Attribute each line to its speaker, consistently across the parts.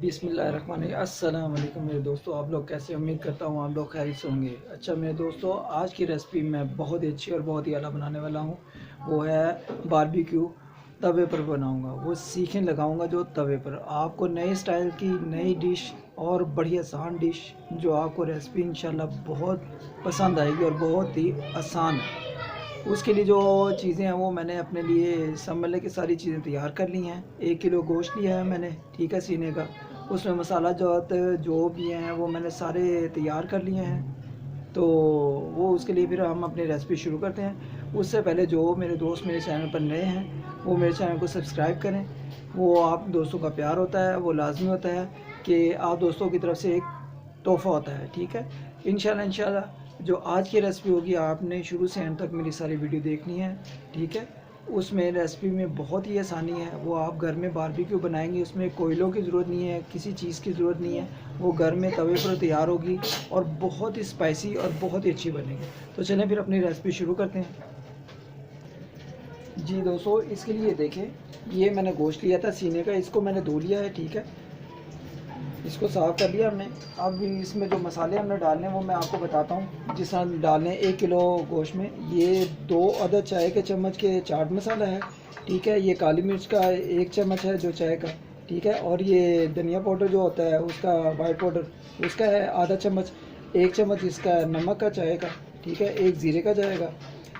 Speaker 1: बिस्मिल्लाहिर्रहमानिर्रहीम। अस्सलाम वालेकुम मेरे दोस्तों, आप लोग कैसे? उम्मीद करता हूँ आप लोग खैरियत से होंगे। अच्छा मेरे दोस्तों, आज की रेसिपी मैं बहुत ही अच्छी और बहुत ही आला बनाने वाला हूँ। वो है बारबेक्यू। तवे पर बनाऊँगा, वो सीखने लगाऊँगा जो तवे पर। आपको नए स्टाइल की नई डिश और बड़ी आसान डिश, जो आपको रेसिपी इंशाल्लाह बहुत पसंद आएगी और बहुत ही आसान है। उसके लिए जो चीज़ें हैं वो मैंने अपने लिए समझ के सारी चीज़ें तैयार कर ली हैं। 1 किलो गोश्त लिया है मैंने, ठीक है, सीने का। उसमें मसाला जो भी हैं वो मैंने सारे तैयार कर लिए हैं। तो वो उसके लिए फिर हम अपनी रेसिपी शुरू करते हैं। उससे पहले जो मेरे दोस्त मेरे चैनल पर नए हैं वो मेरे चैनल को सब्सक्राइब करें। वो आप दोस्तों का प्यार होता है, वो लाजमी होता है कि आप दोस्तों की तरफ से एक तोहफ़ा होता है, ठीक है। इंशाल्लाह जो आज की रेसिपी होगी आपने शुरू से एंड तक मेरी सारी वीडियो देखनी है, ठीक है। उसमें रेसिपी में बहुत ही आसानी है। वो आप घर में बारबेक्यू बनाएंगे, उसमें कोयलों की ज़रूरत नहीं है, किसी चीज़ की ज़रूरत नहीं है। वो घर में तवे पर तैयार होगी और बहुत ही स्पाइसी और बहुत ही अच्छी बनेगी। तो चलें फिर अपनी रेसिपी शुरू करते हैं। जी दोस्तों, इसके लिए देखें, ये मैंने गोश्त लिया था सीने का, इसको मैंने धो लिया है, ठीक है। इसको साफ़ कर लिया हमने। अब इसमें जो मसाले हमने डालने हैं वो मैं आपको बताता हूँ। जिस तरह डालने 1 किलो गोश्त में, ये 2 अदद चाय के चम्मच के चाट मसाला है, ठीक है। ये काली मिर्च का 1 चम्मच है जो चाय का, ठीक है। और ये धनिया पाउडर जो होता है उसका, वाइट पाउडर उसका है आधा चम्मच। 1 चम्मच इसका नमक का चाय का, ठीक है। 1 ज़ीरे का जाएगा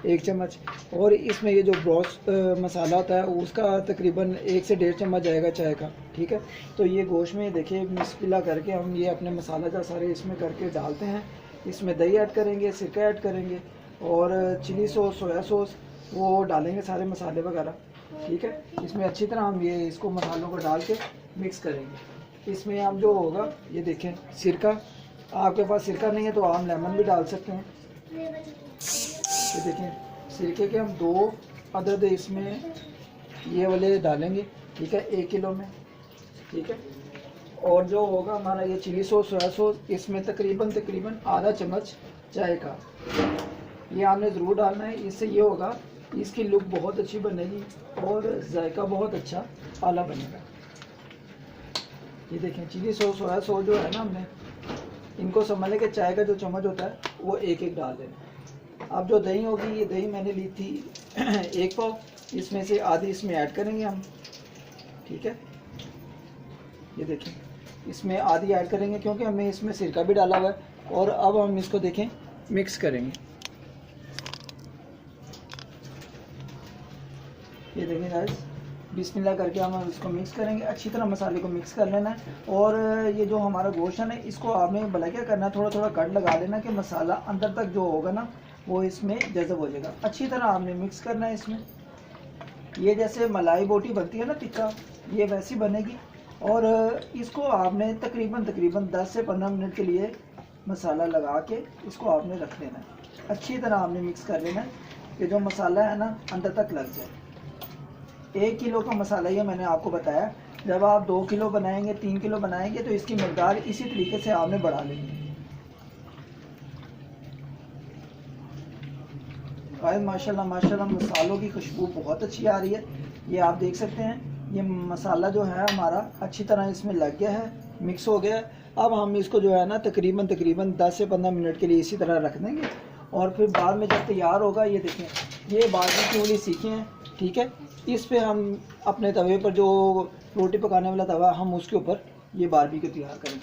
Speaker 1: 1 चम्मच। और इसमें ये जो ब्रोस्ट मसाला होता है उसका तकरीबन 1 से 1.5 चम्मच जाएगा चाय का, ठीक है। तो ये गोश्त में देखिए बिस्मिल्लाह करके हम ये अपने मसाला का सारे इसमें करके डालते हैं। इसमें दही ऐड करेंगे, सिरका ऐड करेंगे और चिली सॉस, सोया सॉस वो डालेंगे, सारे मसाले वगैरह, ठीक है। इसमें अच्छी तरह हम ये इसको मसालों को डाल के मिक्स करेंगे। इसमें आप जो होगा ये देखें सिरका, आपके पास सिरका नहीं है तो आप लेमन भी डाल सकते हैं। ये देखें सिरके के हम 2 अदद इसमें ये वाले डालेंगे, ठीक है, 1 किलो में, ठीक है। और जो होगा हमारा ये चिली सॉस, सोया सॉस, इसमें तकरीबन आधा चम्मच चाय का, ये आपने ज़रूर डालना है। इससे ये होगा इसकी लुक बहुत अच्छी बनेगी और जायका बहुत अच्छा आला बनेगा। ये देखें चिली सॉस, सोया सॉस जो है ना, हमने इनको समझ के चाय का जो चम्मच होता है वो एक एक डाल देना। अब जो दही होगी, ये दही मैंने ली थी 1 पाव, इसमें से आधी इसमें ऐड करेंगे हम, ठीक है। ये देखें इसमें आधी ऐड करेंगे क्योंकि हमने इसमें सिरका भी डाला हुआ है। और अब हम इसको देखें मिक्स करेंगे। ये देखें गाइस, बिस्मिल्लाह करके हम इसको मिक्स करेंगे। अच्छी तरह मसाले को मिक्स कर लेना है। और ये जो हमारा गोश्त है ना, इसको आपने भला क्या करना है, थोड़ा थोड़ा कट लगा देना कि मसाला अंदर तक जो होगा ना वो इसमें जज़ब हो जाएगा। अच्छी तरह आपने मिक्स करना है इसमें। ये जैसे मलाई बोटी बनती है ना टिक्का, ये वैसी बनेगी। और इसको आपने तकरीबन 10 से 15 मिनट के लिए मसाला लगा के इसको आपने रख देना है। अच्छी तरह आपने मिक्स कर लेना है कि जो मसाला है ना अंदर तक लग जाए। 1 किलो का मसाला ये मैंने आपको बताया। जब आप 2 किलो बनाएंगे, 3 किलो बनाएंगे तो इसकी मकदार इसी तरीके से आपने बढ़ा लेनी है। माशाल्लाह माशाल्लाह मसालों की खुशबू बहुत अच्छी आ रही है। ये आप देख सकते हैं, ये मसाला जो है हमारा अच्छी तरह इसमें लग गया है, मिक्स हो गया है। अब हम इसको जो है ना तकरीबन 10 से 15 मिनट के लिए इसी तरह रख देंगे। और फिर बाद में जब तैयार होगा, ये देखें ये बारबेक्यू वाली सीखे हैं, ठीक है। इस पर हम अपने तवे पर जो रोटी पकाने वाला तवा, हम उसके ऊपर ये बारबेक्यू तैयार करेंगे।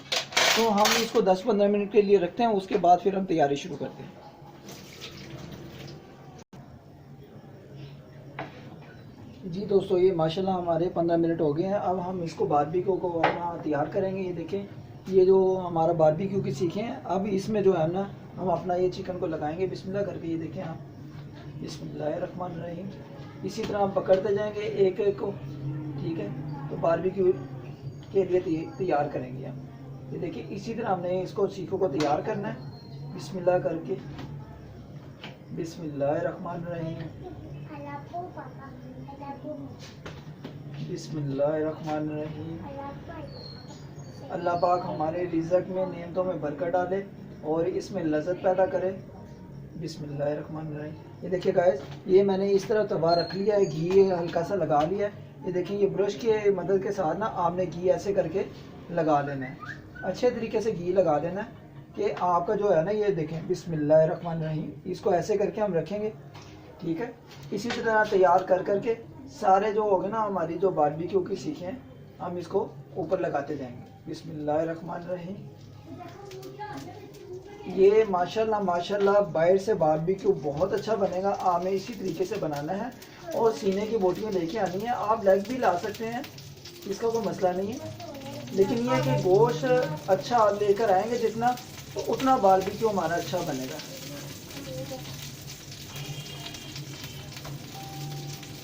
Speaker 1: तो हम इसको 10-15 मिनट के लिए रखते हैं, उसके बाद फिर हम तैयारी शुरू करते हैं। जी दोस्तों, ये माशाल्लाह हमारे 15 मिनट हो गए हैं। अब हम इसको बारबेक्यू को अपना तैयार करेंगे। ये देखें ये जो हमारा बारबेक्यू की सीखे हैं, अब इसमें जो है ना हम अपना ये चिकन को लगाएंगे बिस्मिल्लाह करके। ये देखें आप, बिस्मिल्लाहिर्रहमानिर्रहीम। इसी तरह हम पकड़ते जाएंगे एक एक को, ठीक है। तो बारबेक्यू के लिए तैयार करेंगे हम। ये देखिए इसी तरह हमने इसको सीखों को तैयार करना है बिस्मिल्लाह करके। बिस्मिल्लाहिर्रहमानिर्रहीम, बिस्मिल्लाहिर्रहमानिर्रहीम। अल्लाह पाक हमारे रिज़्क़ में, नेमतों में बरकत डाले और इसमें लज़्ज़त पैदा करे। बिस्मिल्लाहिर्रहमानिर्रहीम। ये देखिए गाइस, ये मैंने इस तरह तवा रख लिया है, घी हल्का सा लगा लिया है। ये देखिए ये ब्रश के मदद के साथ ना आपने घी ऐसे करके लगा लेना है, अच्छे तरीके से घी लगा देना है कि आपका जो है ना, ये देखें बिस्मिल्लाहिर्रहमानिर्रहीम, इसको ऐसे करके हम रखेंगे, ठीक है। इसी तरह तैयार कर करके सारे जो होंगे ना हमारी जो बारबेक्यू की सीखें, हम इसको ऊपर लगाते जाएंगे। बिस्मिल्लाहिर्रहमानिर्रहीम। ये माशाल्लाह माशाल्लाह बाहर से बारबेक्यू बहुत अच्छा बनेगा। हमें इसी तरीके से बनाना है और सीने की बोटियाँ लेके आनी है। आप लेग भी ला सकते हैं, इसका कोई मसला नहीं है, लेकिन ये है कि गोश्त अच्छा लेकर आएंगे जितना, तो उतना बारबेक्यू हमारा अच्छा बनेगा।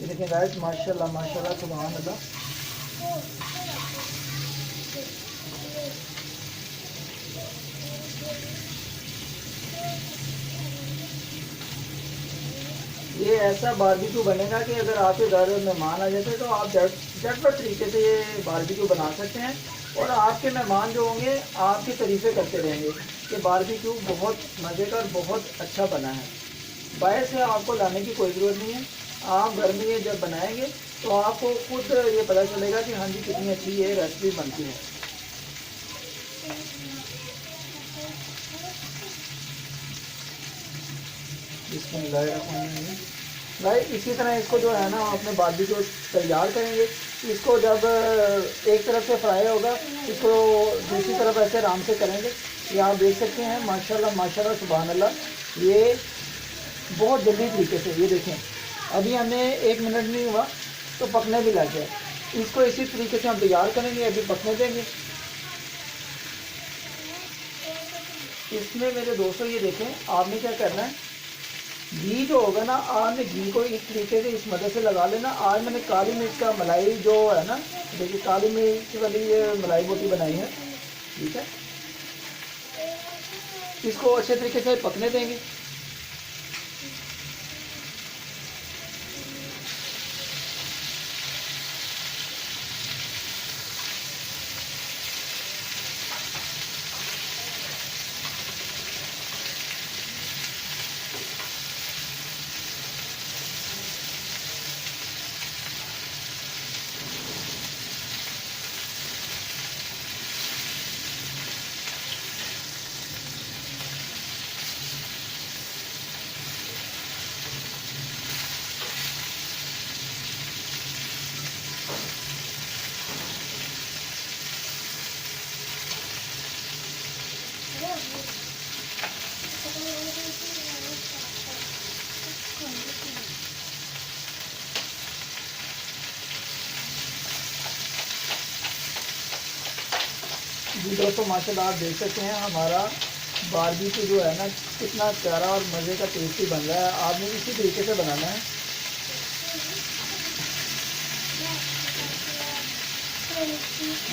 Speaker 1: ये देखिए गाइस, माशाल्लाह माशाल्लाह सुभान अल्लाह। ये ऐसा बारबेक्यू बनेगा कि अगर आपके घर मेहमान आ जाते हैं तो आप झटपट तरीके से ये बारबेक्यू बना सकते हैं, और आपके मेहमान जो होंगे आपकी तारीफ़ें करते रहेंगे कि बारबेक्यू बहुत मज़े का और बहुत अच्छा बना है। बाहर से आपको लाने की कोई ज़रूरत नहीं है, आप घर में ये जब बनाएंगे तो आपको खुद ये पता चलेगा कि हाँ जी कितनी अच्छी ये रेसिपी बनती है। बिस्मिल्लाहिर्रहमानिर्रहीम। भाई इसी तरह इसको जो है ना अपने बारबेक्यू तैयार करेंगे। इसको जब एक तरफ से फ्राई होगा, इसको दूसरी तरफ ऐसे आराम से करेंगे। ये आप देख सकते हैं माशाल्लाह माशाल्लाह सुभान अल्लाह। ये बहुत जल्दी तरीके से, ये देखें अभी हमें 1 मिनट नहीं हुआ तो पकने भी लग गया। इसको इसी तरीके से हम तैयार करेंगे, अभी पकने देंगे। इसमें मेरे दोस्तों ये देखें, आपने क्या करना है, घी जो होगा ना, आपने घी को इस तरीके से इस मदद से लगा लेना। आज मैंने काली मिर्च का मलाई जो है ना, देखिए काली मिर्च वाली ये मलाई बोटी बनाई है, ठीक है। इसको अच्छे तरीके से पकने देंगे। जी दोस्तों माशाल्लाह आप देख सकते हैं हमारा बारबेक्यू जो है ना कितना प्यारा और मज़े का टेस्टी बन रहा है। आपने इसी तरीके से बनाना है।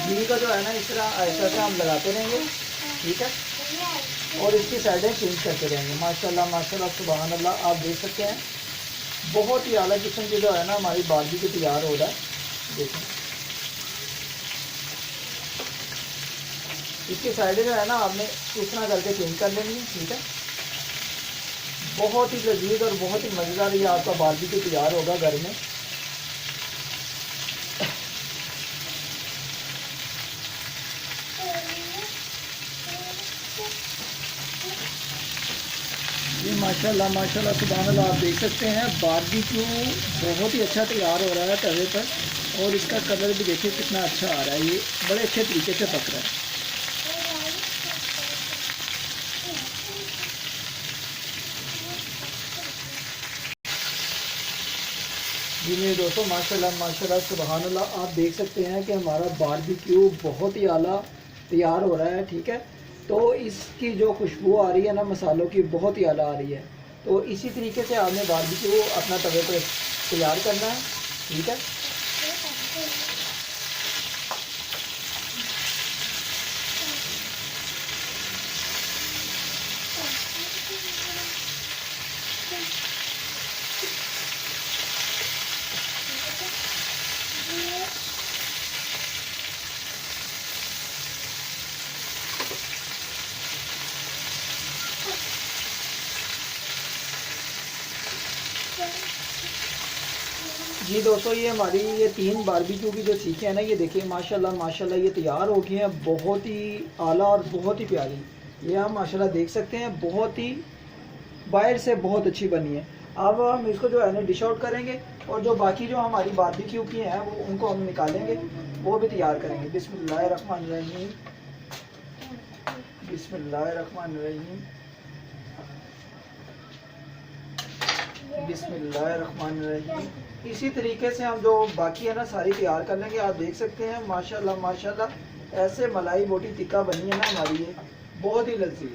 Speaker 1: घी का जो है ना इस तरह ऐसा ऐसा हम लगाते रहेंगे, ठीक है, और इसकी साइडें चेंज करते रहेंगे। माशाल्लाह माशाल्लाह सुभान अल्लाह। आप देख सकते हैं बहुत ही आला किस्म की जो है ना हमारी बारबेक्यू तैयार हो रहा है। देखें इसकी साइडें जो है ना आपने इस तरह करके चेंज कर लेनी है, ठीक है। बहुत ही लजीज और बहुत ही मज़ेदार ये आपका बारबेक्यू तैयार होगा घर में। जी माशाल्लाह माशाल्लाह सुभान अल्लाह। आप देख सकते हैं बारबेक्यू बहुत ही अच्छा तैयार हो रहा है तवे पर, और इसका कलर भी देखिए कितना अच्छा आ रहा है। ये बड़े अच्छे तरीके से पक रहा है। जी मेरे दोस्तों माशाल्लाह माशाल्लाह सुभान अल्लाह। आप देख सकते हैं कि हमारा बारबेक्यू बहुत ही आला तैयार हो रहा है, ठीक है। तो इसकी जो खुशबू आ रही है ना मसालों की, बहुत ही आला आ रही है। तो इसी तरीके से आपने बारबेक्यू अपना तवे पर तैयार करना है, ठीक है। जी दोस्तों, ये हमारी ये 3 बारबेक्यू की जो सीखें हैं ना, ये देखिए माशाल्लाह माशाल्लाह ये तैयार हो गई हैं, बहुत ही आला और बहुत ही प्यारी। ये हम माशाल्लाह देख सकते हैं, बहुत ही बाहर से बहुत अच्छी बनी है। अब हम इसको जो है ना डिश आउट करेंगे, और जो बाकी जो हमारी बारबेक्यू की हैं वो उनको हम निकालेंगे, वो भी तैयार करेंगे। बिस्मिल्लाहिर्रहमानिर्रहीम, बिस्मिल्लाहिर्रहमानिर्रहीम, बिस्मिल्लाहिर्रहमानिर्रहीम। इसी तरीके से हम जो बाकी है ना सारी तैयार कर लेंगे। आप देख सकते हैं माशाल्लाह माशाल्लाह ऐसे मलाई बोटी टिक्का बनी है ना हमारी, ये बहुत ही लजीज।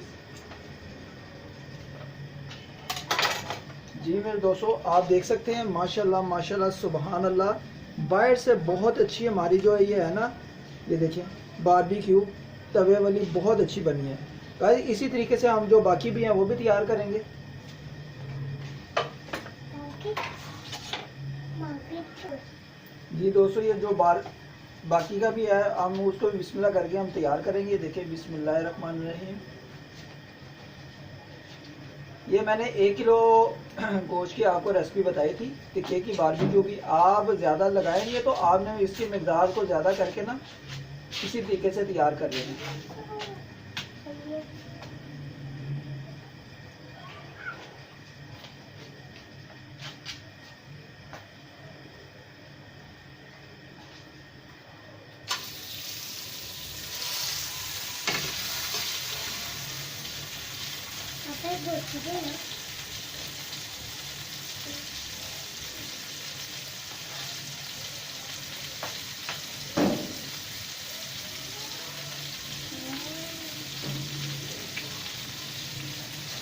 Speaker 1: जी मेरे दोस्तों, आप देख सकते हैं माशाल्लाह माशाल्लाह सुबहान अल्लाह, बाहर से बहुत अच्छी हमारी जो है ये है ना, ये देखिए बारबेक्यू तवे वाली बहुत अच्छी बनी है गाइस। इसी तरीके से हम जो बाकी भी हैं वो भी तैयार करेंगे। जी दोस्तों, ये जो बाकी का भी है हम उसको बिस्मिल्लाह करके हम तैयार करेंगे। देखिए बिस्मिल्लाहिर्रहमानिर्रहीम। ये मैंने 1 किलो गोश्त की आपको रेसिपी बताई थी टिक्के की बारबेक्यू की। आप ज़्यादा लगाएंगे तो आपने इसकी मकदार को ज़्यादा करके ना इसी तरीके से तैयार कर लेना।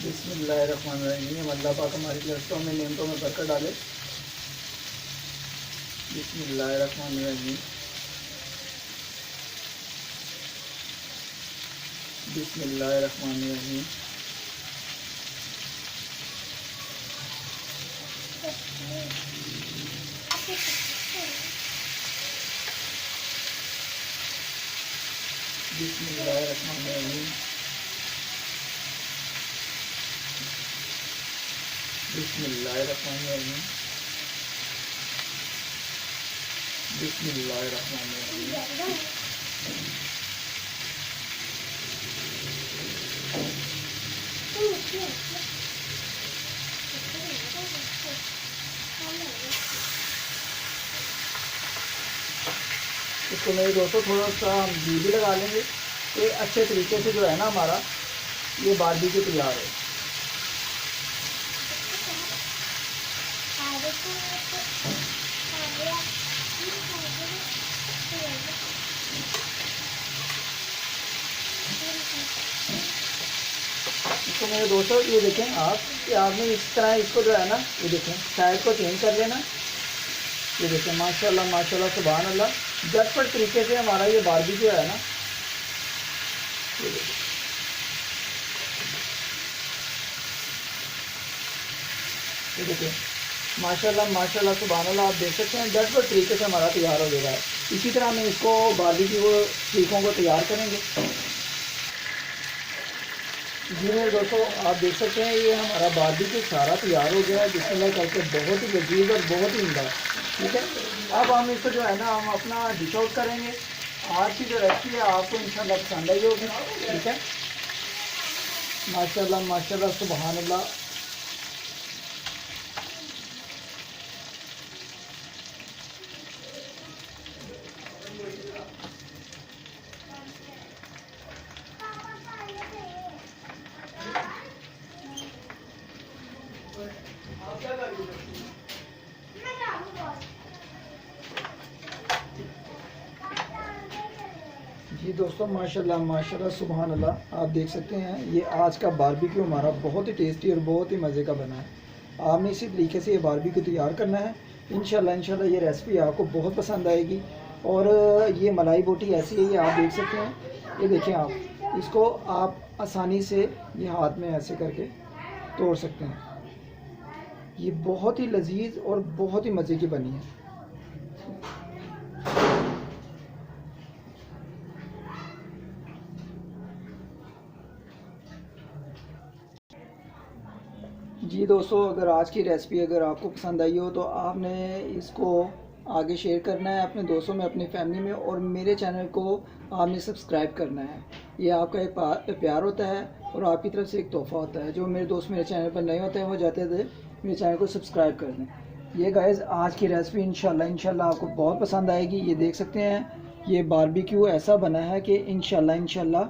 Speaker 1: बिस्मिल्लाहिर्रहमानिर्रहीम। अल्लाह पाक हमारी लफ्ज़ों में नेमतों में बरकत डाले। बिस्मिल्लाहिर्रहमानिर्रहीम, बिस्मिल्लाहिर्रहमानिर्रहीम। बिस्मिल्लाहिर्रहमानिर्रहीम, बिस्मिल्लाहिर्रहमानिर्रहीम, बिस्मिल्लाहिर्रहमानिर्रहीम। इसको मेरे दोस्तों थोड़ा सा हम घी भी लगा लेंगे, ये अच्छे तरीके से जो है ना हमारा ये बारबेक्यू तैयार है। इसको मेरे दोस्तों ये देखें आप कि आपने इस तरह इसको जो है ना, ये देखें साइड को चेंज कर लेना। ये देखें माशाल्लाह माशाल्लाह सुभान अल्लाह, झटपट तरीके से हमारा ये बारबेक्यू है ना। ये देखें, ये देखें माशाल्लाह माशाल्लाह सुभान अल्लाह, आप देख सकते हैं झटपट तरीके से हमारा तैयार हो गया है। इसी तरह हम इसको बारबेक्यू सीखों को तैयार करेंगे। जी मेरे दोस्तों, आप देख सकते हैं ये हमारा बारबेक्यू सारा तैयार हो गया है बिस्मिल्लाह करके, बहुत ही लजीज और बहुत ही उम्दा। ठीक है, अब हम इसको जो है ना हम अपना डिश आउट करेंगे। आज की जो रेसिपी है आपको इंशाल्लाह पसंद आई होगी। ठीक है, माशाल्लाह माशाल्लाह सुभान अल्लाह। जी दोस्तों माशाल्लाह माशाल्लाह सुभान अल्लाह, आप देख सकते हैं ये आज का बारबेक्यू हमारा बहुत ही टेस्टी और बहुत ही मज़े का बना है। आपने इसी तरीके से ये बारबेक्यू तैयार करना है। इंशाल्लाह इंशाल्लाह ये रेसिपी आपको बहुत पसंद आएगी। और ये मलाई बोटी ऐसी है, ये आप देख सकते हैं। ये देखें आप, इसको आप आसानी से ये हाथ में ऐसे करके तोड़ सकते हैं। ये बहुत ही लजीज और बहुत ही मज़े की बनी है। जी दोस्तों, अगर आज की रेसिपी अगर आपको पसंद आई हो तो आपने इसको आगे शेयर करना है अपने दोस्तों में, अपनी फैमिली में, और मेरे चैनल को आपने सब्सक्राइब करना है। ये आपका एक प्यार होता है और आपकी तरफ से एक तोहफ़ा होता है। जो मेरे दोस्त मेरे चैनल पर नए होते हैं वो जाते थे मेरे चैनल को सब्सक्राइब कर दें। ये गाइस आज की रेसिपी इंशाल्लाह आपको बहुत पसंद आएगी। ये देख सकते हैं ये बारबेक्यू ऐसा बना है कि इंशाल्लाह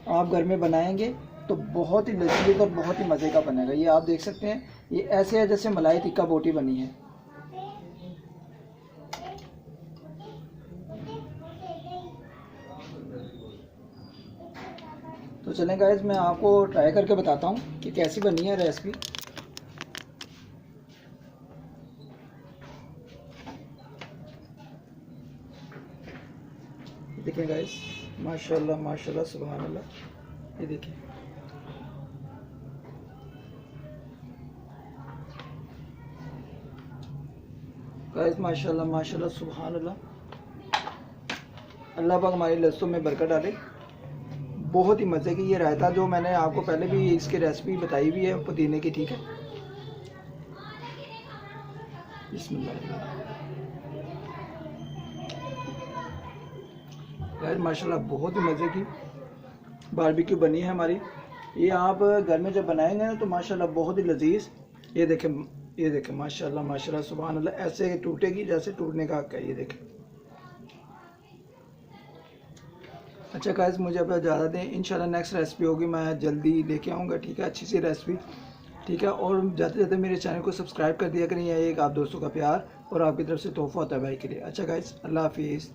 Speaker 1: आप घर में बनाएंगे तो बहुत ही लजीज और बहुत ही मज़े का बनेगा। ये आप देख सकते हैं ये ऐसे है जैसे मलाई टिक्का बोटी बनी है। तो चलें गाइस, मैं आपको ट्राई करके बताता हूँ कि कैसी बनी है रेसिपी। देखें गाइस, माशाल्लाह माशाल्लाह सुभान अल्लाह। ये देखिए गाइस, माशाल्लाह माशाल्लाह सुभान अल्लाह। अल्लाह पाक हमारी लज्जतों में बरकत डाले। बहुत ही मज़े की ये रायता, जो मैंने आपको पहले भी इसकी रेसिपी बताई हुई है पुदीने की, ठीक है। बिस्मिल्लाह यार, माशाल्लाह बहुत ही मज़े की बारबेक्यू बनी है हमारी। ये आप घर में जब बनाएंगे ना तो माशाल्लाह बहुत ही लजीज। ये देखें माशाल्लाह माशाल्लाह सुभान अल्लाह, ऐसे टूटेगी जैसे टूटने का हक है। ये देखें। अच्छा गाइस, मुझे अब ज़्यादा दें, इंशाल्लाह नेक्स्ट रेसिपी होगी मैं जल्दी लेके आऊँगा, ठीक है, अच्छी सी रेसिपी, ठीक है। और जाते जाते मेरे चैनल को सब्सक्राइब कर दिया करें। यह एक आप दोस्तों का प्यार और आपकी तरफ से तोहफ़ा होता है भाई के लिए। अच्छा गाइस, अल्लाह हाफिज़।